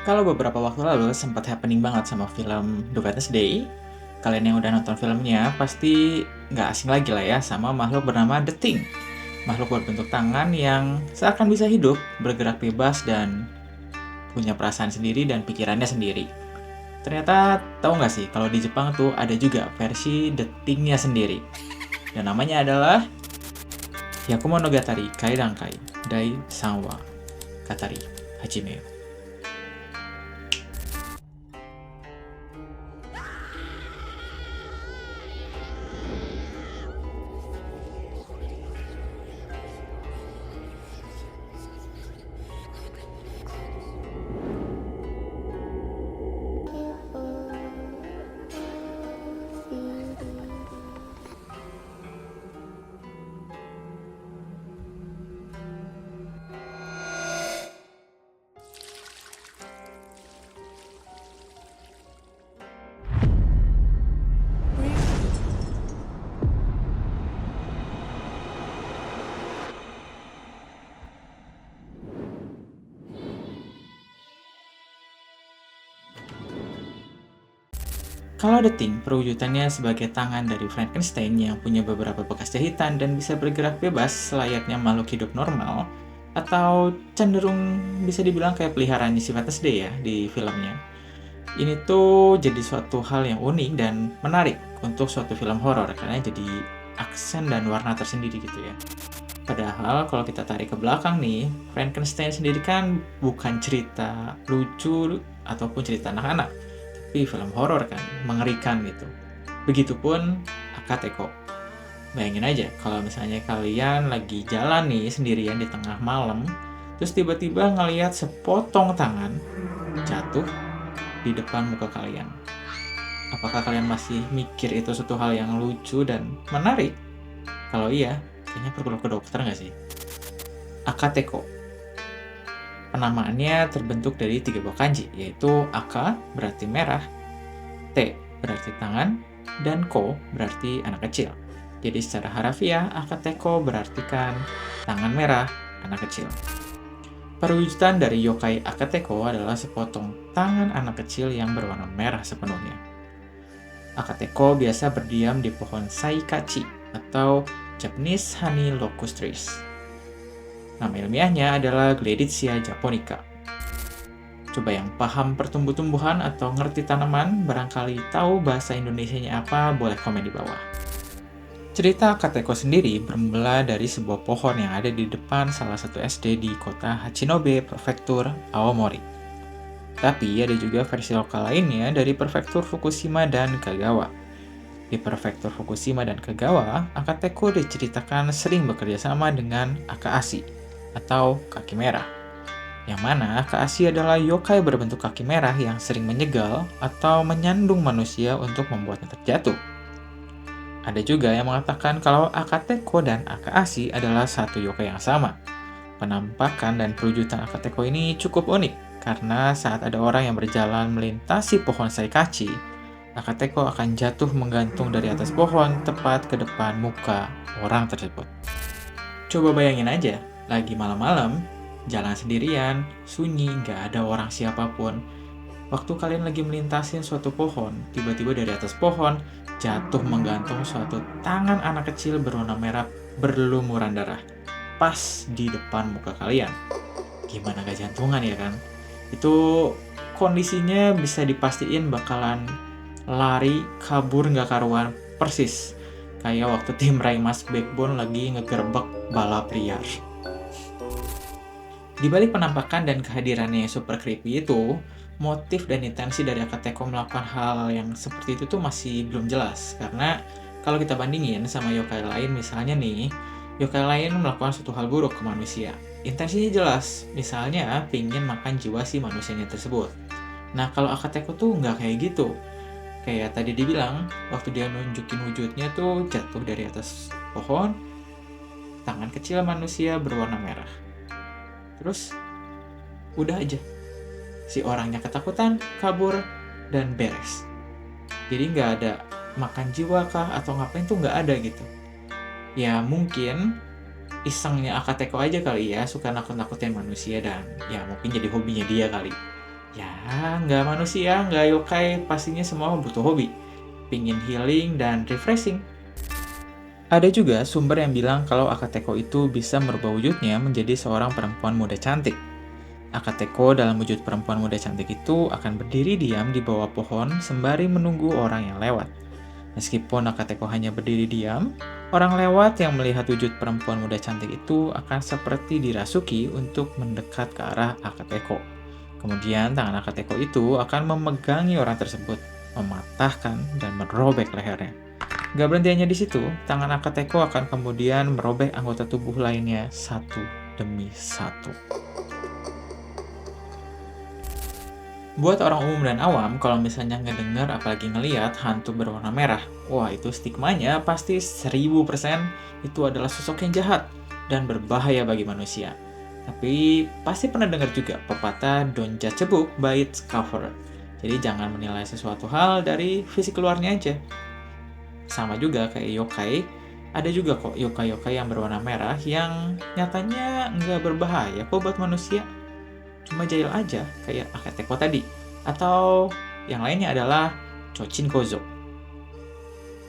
Kalau beberapa waktu lalu sempat happening banget sama film The Wednesday, kalian yang udah nonton filmnya pasti nggak asing lagi lah ya sama makhluk bernama The Thing. Makhluk berbentuk tangan yang seakan bisa hidup, bergerak bebas, dan punya perasaan sendiri dan pikirannya sendiri. Ternyata tahu nggak sih kalau di Jepang tuh ada juga versi The Thing-nya sendiri. Dan namanya adalah Hyakumonogatari Kaidankai Dai Sanwa Katari Hajime. Kalau The Thing, perwujudannya sebagai tangan dari Frankenstein yang punya beberapa bekas jahitan dan bisa bergerak bebas selayaknya makhluk hidup normal, atau cenderung bisa dibilang kayak peliharaannya si Wednesday ya di filmnya. Ini tuh jadi suatu hal yang unik dan menarik untuk suatu film horor karena jadi aksen dan warna tersendiri gitu ya. Padahal kalau kita tarik ke belakang nih, Frankenstein sendiri kan bukan cerita lucu ataupun cerita anak-anak, tapi film horor kan, mengerikan gitu. Begitupun Akateko. Bayangin aja kalau misalnya kalian lagi jalan nih sendirian di tengah malam, terus tiba-tiba ngelihat sepotong tangan jatuh di depan muka kalian. Apakah kalian masih mikir itu suatu hal yang lucu dan menarik? Kalau iya, kayaknya perlu ke dokter nggak sih? Akateko. Penamaannya terbentuk dari 3 buah kanji, yaitu Aka berarti merah, T berarti tangan, dan Ko berarti anak kecil. Jadi secara harafiah, Akateko berartikan tangan merah, anak kecil. Perwujudan dari yokai Akateko adalah sepotong tangan anak kecil yang berwarna merah sepenuhnya. Akateko biasa berdiam di pohon Saikachi atau Japanese Honey Locust Trees. Nama ilmiahnya adalah Gleditsia japonica. Coba yang paham pertumbuh-tumbuhan atau ngerti tanaman, barangkali tahu bahasa Indonesianya apa, boleh komen di bawah. Cerita Akateko sendiri bermula dari sebuah pohon yang ada di depan salah satu SD di kota Hachinobe, Prefektur Aomori. Tapi ada juga versi lokal lainnya dari Prefektur Fukushima dan Kagawa. Di Prefektur Fukushima dan Kagawa, Akateko diceritakan sering bekerja sama dengan Akaasi atau kaki merah. Yang mana Akaasi adalah yokai berbentuk kaki merah yang sering menyegal atau menyandung manusia untuk membuatnya terjatuh. Ada juga yang mengatakan kalau Akateko dan Akaasi adalah satu yokai yang sama. Penampakan dan perwujudan Akateko ini cukup unik, karena saat ada orang yang berjalan melintasi pohon Saikachi, Akateko akan jatuh menggantung dari atas pohon tepat ke depan muka orang tersebut. Coba bayangin aja, lagi malam-malam, jalan sendirian, sunyi, nggak ada orang siapapun. Waktu kalian lagi melintasin suatu pohon, tiba-tiba dari atas pohon, jatuh menggantung suatu tangan anak kecil berwarna merah berlumuran darah. Pas di depan muka kalian. Gimana gak jantungan ya kan? Itu kondisinya bisa dipastiin bakalan lari, kabur nggak karuan, persis kayak waktu tim Raimas Backbone lagi ngegerbek balap liar. Di balik penampakan dan kehadirannya yang super creepy itu, motif dan intensi dari Akateko melakukan hal yang seperti itu tuh masih belum jelas. Karena kalau kita bandingin sama yokai lain, misalnya nih, yokai lain melakukan suatu hal buruk ke manusia. Intensinya jelas, misalnya pingin makan jiwa si manusianya tersebut. Nah, kalau Akateko tuh nggak kayak gitu. Kayak tadi dibilang, waktu dia nunjukin wujudnya tuh jatuh dari atas pohon, tangan kecil manusia berwarna merah. Terus, udah aja. Si orangnya ketakutan, kabur, dan beres. Jadi nggak ada makan jiwa kah atau ngapain tuh nggak ada gitu. Ya mungkin isengnya Akateko aja kali ya, suka nakut-nakutin manusia dan ya mungkin jadi hobinya dia kali. Ya, nggak manusia, nggak yokai, pastinya semua butuh hobi. Pingin healing dan refreshing. Ada juga sumber yang bilang kalau Akateko itu bisa merubah wujudnya menjadi seorang perempuan muda cantik. Akateko dalam wujud perempuan muda cantik itu akan berdiri diam di bawah pohon sembari menunggu orang yang lewat. Meskipun Akateko hanya berdiri diam, orang lewat yang melihat wujud perempuan muda cantik itu akan seperti dirasuki untuk mendekat ke arah Akateko. Kemudian tangan Akateko itu akan memegangi orang tersebut, mematahkan dan merobek lehernya. Gak berhenti hanya di situ, tangan Akateko akan kemudian merobek anggota tubuh lainnya satu demi satu. Buat orang umum dan awam, kalau misalnya ngedenger apalagi ngeliat hantu berwarna merah, wah itu stigmanya pasti 1000% itu adalah sosok yang jahat dan berbahaya bagi manusia. Tapi pasti pernah dengar juga pepatah don't judge a book by its cover. Jadi jangan menilai sesuatu hal dari fisik luarnya aja. Sama juga kayak yokai, ada juga kok yokai-yokai yang berwarna merah yang nyatanya nggak berbahaya kok buat manusia. Cuma jahil aja, kayak Akateko tadi. Atau yang lainnya adalah Chochin Kozo.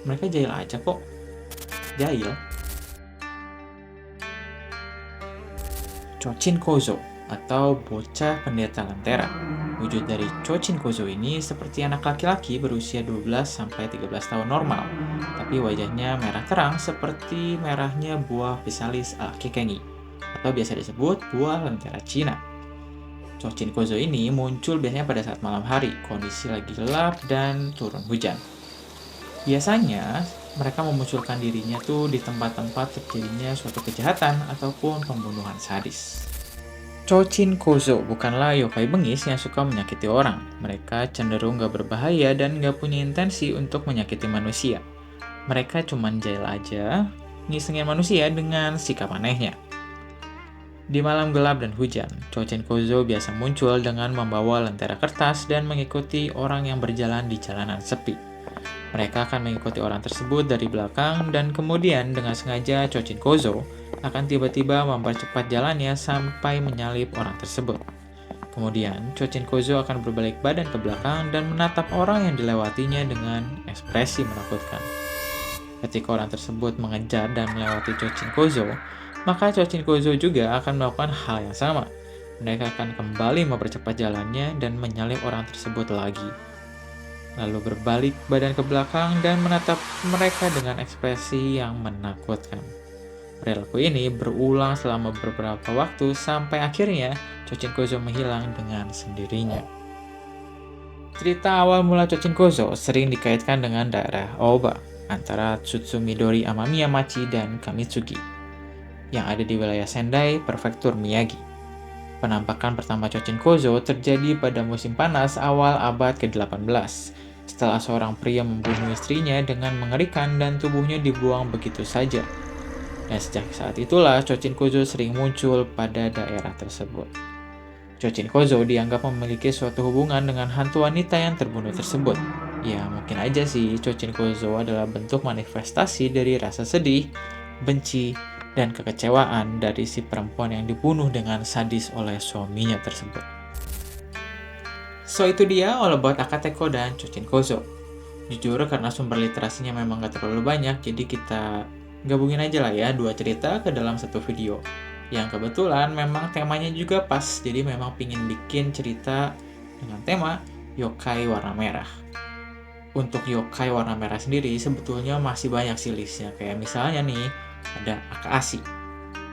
Mereka jahil aja kok. Jahil. Chochin Kozo atau bocah pendeta lentera. Wujud dari Chochin Kozo ini seperti anak laki-laki berusia 12-13 tahun normal, tapi wajahnya merah terang seperti merahnya buah pisalis kekengi, atau biasa disebut buah lentera Cina. Chochin Kozo ini muncul biasanya pada saat malam hari, kondisi lagi gelap dan turun hujan. Biasanya, mereka memunculkan dirinya tuh di tempat-tempat terjadinya suatu kejahatan ataupun pembunuhan sadis. Chochin Kozo bukanlah yokai bengis yang suka menyakiti orang. Mereka cenderung gak berbahaya dan gak punya intensi untuk menyakiti manusia. Mereka cuman jahil aja, ngisengin manusia dengan sikap anehnya. Di malam gelap dan hujan, Chochin Kozo biasa muncul dengan membawa lentera kertas dan mengikuti orang yang berjalan di jalanan sepi. Mereka akan mengikuti orang tersebut dari belakang dan kemudian dengan sengaja Chochin Kozo akan tiba-tiba mempercepat jalannya sampai menyalip orang tersebut. Kemudian, Chochin Kozo akan berbalik badan ke belakang dan menatap orang yang dilewatinya dengan ekspresi menakutkan. Ketika orang tersebut mengejar dan melewati Chochin Kozo, maka Chochin Kozo juga akan melakukan hal yang sama. Mereka akan kembali mempercepat jalannya dan menyalip orang tersebut lagi. Lalu berbalik badan ke belakang dan menatap mereka dengan ekspresi yang menakutkan. Perilaku ini berulang selama beberapa waktu sampai akhirnya Chochin Kozo menghilang dengan sendirinya. Cerita awal mula Chochin Kozo sering dikaitkan dengan daerah Aoba antara Tsutsumidori Amamiya Machi dan Kamitsugi yang ada di wilayah Sendai, Prefektur Miyagi. Penampakan pertama Chochin Kozo terjadi pada musim panas awal abad ke-18, setelah seorang pria membunuh istrinya dengan mengerikan dan tubuhnya dibuang begitu saja. Dan sejak saat itulah Chochin Kozo sering muncul pada daerah tersebut. Chochin Kozo dianggap memiliki suatu hubungan dengan hantu wanita yang terbunuh tersebut. Ya mungkin aja sih Chochin Kozo adalah bentuk manifestasi dari rasa sedih, benci, dan kekecewaan dari si perempuan yang dibunuh dengan sadis oleh suaminya tersebut. So itu dia all about Akateko dan Chochin Kozo. Jujur karena sumber literasinya memang gak terlalu banyak, jadi kita gabungin aja lah ya dua cerita ke dalam satu video. Yang kebetulan memang temanya juga pas, jadi memang pingin bikin cerita dengan tema yokai warna merah. Untuk yokai warna merah sendiri sebetulnya masih banyak sih listnya, kayak misalnya nih, ada Akashi,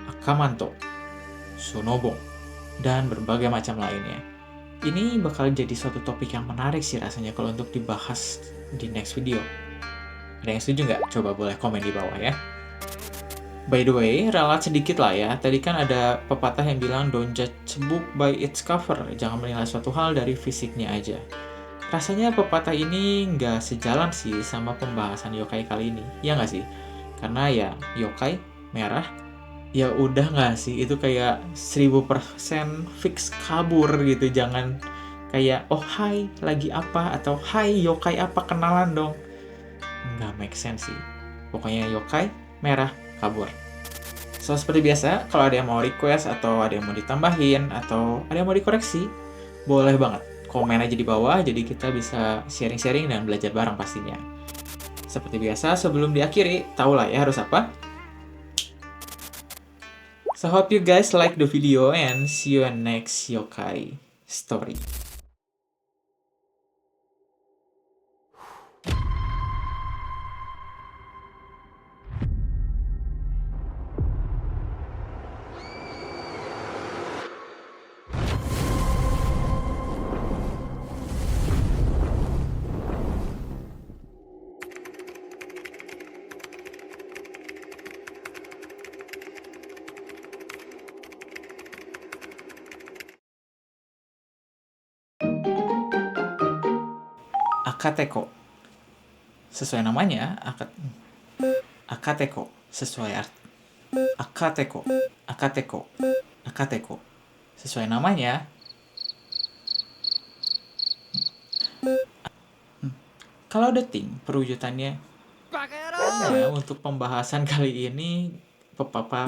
Akamanto, Shunobon, dan berbagai macam lainnya. Ini bakal jadi suatu topik yang menarik sih rasanya kalau untuk dibahas di next video. Ada yang setuju nggak? Coba boleh komen di bawah ya. By the way, ralat sedikit lah ya. Tadi kan ada pepatah yang bilang don't judge a book by its cover. Jangan menilai suatu hal dari fisiknya aja. Rasanya pepatah ini nggak sejalan sih sama pembahasan yokai kali ini. Ya nggak sih? Karena ya yokai merah, ya udah nggak sih, itu kayak 1000% fix kabur gitu. Jangan kayak oh hai lagi apa atau hai yokai apa kenalan dong. Nggak make sense sih. Pokoknya yokai merah kabur. So seperti biasa, kalau ada yang mau request atau ada yang mau ditambahin atau ada yang mau dikoreksi, boleh banget komen aja di bawah, jadi kita bisa sharing-sharing dan belajar bareng pastinya. Seperti biasa, sebelum diakhiri, tahulah ya harus apa? So hope you guys like the video and see you in next yokai story. Akateko. Sesuai namanya, akateko. Sesuai akateko. Akateko. Akateko. Sesuai namanya, kalau dating perwujudannya. Nah, untuk pembahasan kali ini, pepapa